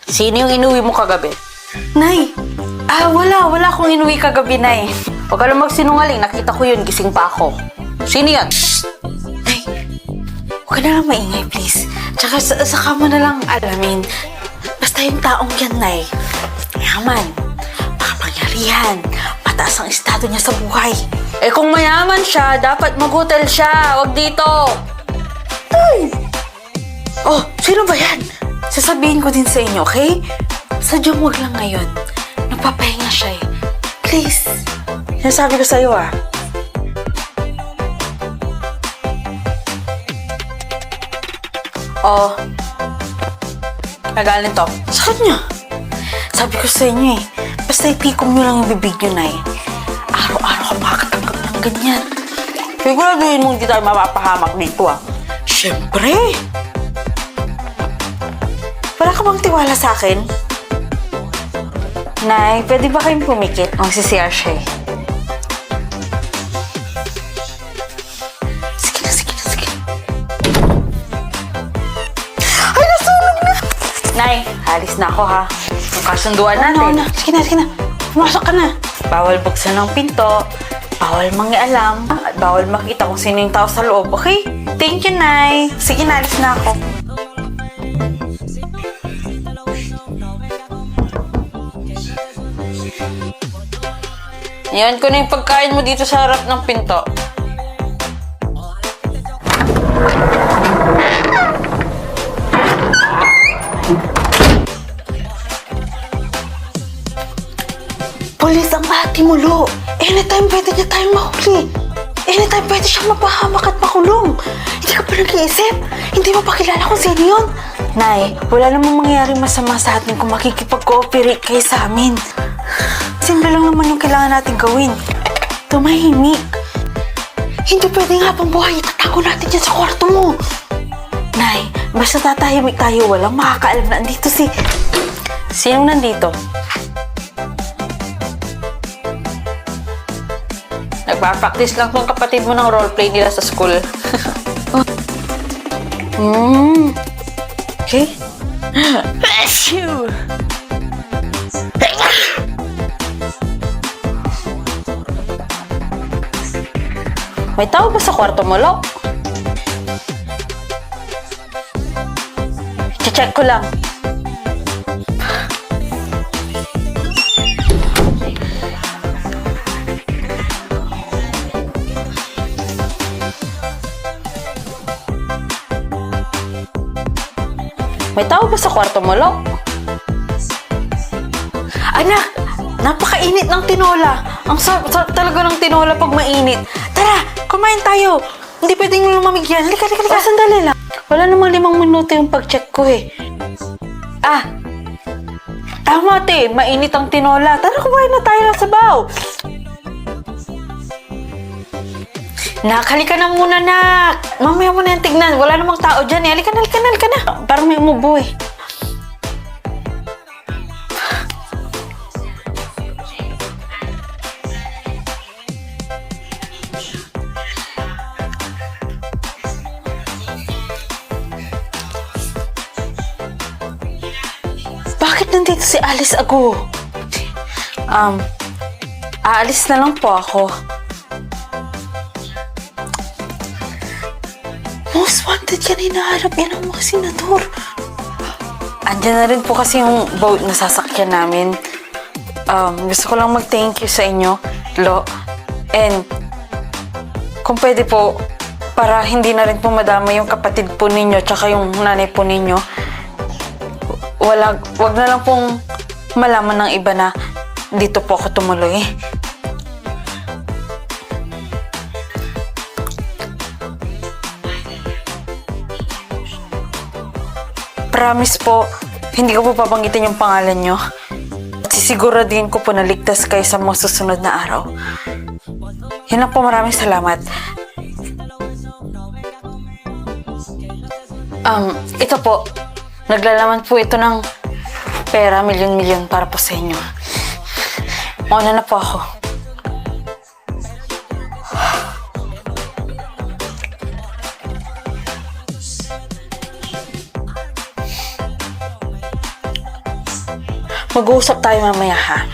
Sino yung inuwi mo kagabi? Nay, wala akong inuwi kagabi, Nay. Huwag ka lang magsinungaling. Nakita ko yun. Gising pa ako. Sino yan? Nay, huwag ka na lang maingay, please. Tsaka saka mo na lang alamin. Basta yung taong yan, Nay. Yaman, makapangyarihan, mataas ang estado niya sa buhay. Eh kung mayaman siya, dapat mag-hotel siya. Huwag dito. Ay! Oh, sino ba yan? Sasabihin ko din sa inyo, okay? Sadyang wag lang ngayon. Nagpapahinga siya eh. Please. Sinasabi ko sa'yo ah. Oh. Nagaling to. Sa kanya. Sabi ko sa inyo eh. Basta itikom nyo lang yung bibig nyo, Nay. Araw-araw ka makakatanggap ng ganyan. Siguraduhin mo hindi tayo mapapahamak dito ah. Siyempre. Wala ka bang tiwala sa akin? Nay, pwede ba kayong pumikit? Magsisiyar siya eh. Sige na. Ay, nasunog na! Nay, alis na ako ha. Yung kasunduan natin. Sige na. Pumasok ka na. Bawal buksan ng pinto. Bawal mangialam. At bawal makita kung sino yung tao sa loob, okay? Thank you, Nay. Sige na, alis na ako. Yan ko na yung pagkain mo dito sa harap ng pinto. Police ang ate mo, Lo. Anytime pwede niya tayong mahuli. Anytime pwede siyang mapahamak at makulong. Hindi ka pa nag-iisip? Hindi mo pa kilala kung sino yun? Nay, wala namang mangyayaring masama sa atin kung makikipag-cooperate kayo sa amin. Simple lang naman yung kailangan natin gawin. Tumahimik. Hindi pwedeng habang buhay itatago natin yan sa kwarto mo. Nay, basta tatahimik tayo, walang makakaalam na andito si... Sinong nandito? Nagpa-practice lang tong kapatid mo ng roleplay nila sa school. Okay? Phew! May tao ba sa kwarto mo, Lo? Check ko lang. May tao ba sa kwarto mo, Lo? Anak, napakainit ng tinola. Ang sarap talaga ng tinola pag mainit. Tara, kumain tayo. Hindi pwedeng lumamig yan. Halika. Sandali lang. Wala namang 5 minuto yung pag-check ko eh. Tama te, mainit ang tinola. Tara, kumain na tayo ng sabaw. Nak, halika na muna, Nak. Mamaya mo na yung tignan. Wala namang tao dyan eh. Halika na. Parang may umubo eh. Bakit nandito si Alice Ago? Aalis na lang po ako. Most wanted yan, hinaharap yan ang mga senador. Andyan na rin po kasi yung boat na sasakyan namin. Gusto ko lang mag-thank you sa inyo, Lo. And kung pwede po, para hindi na rin po madama yung kapatid po ninyo tsaka yung nanay po ninyo, wag na lang pong malaman ng iba na dito po ako tumuloy. Promise po, hindi ko po babanggitin yung pangalan nyo. At sisiguraduhin ko po na ligtas kayo sa mga susunod na araw. Yun lang po, maraming salamat. Ito po, naglalaman po ito ng pera, milyon-milyon para po sa inyo. Mauna na po ako. Mag-uusap tayo mamaya ha.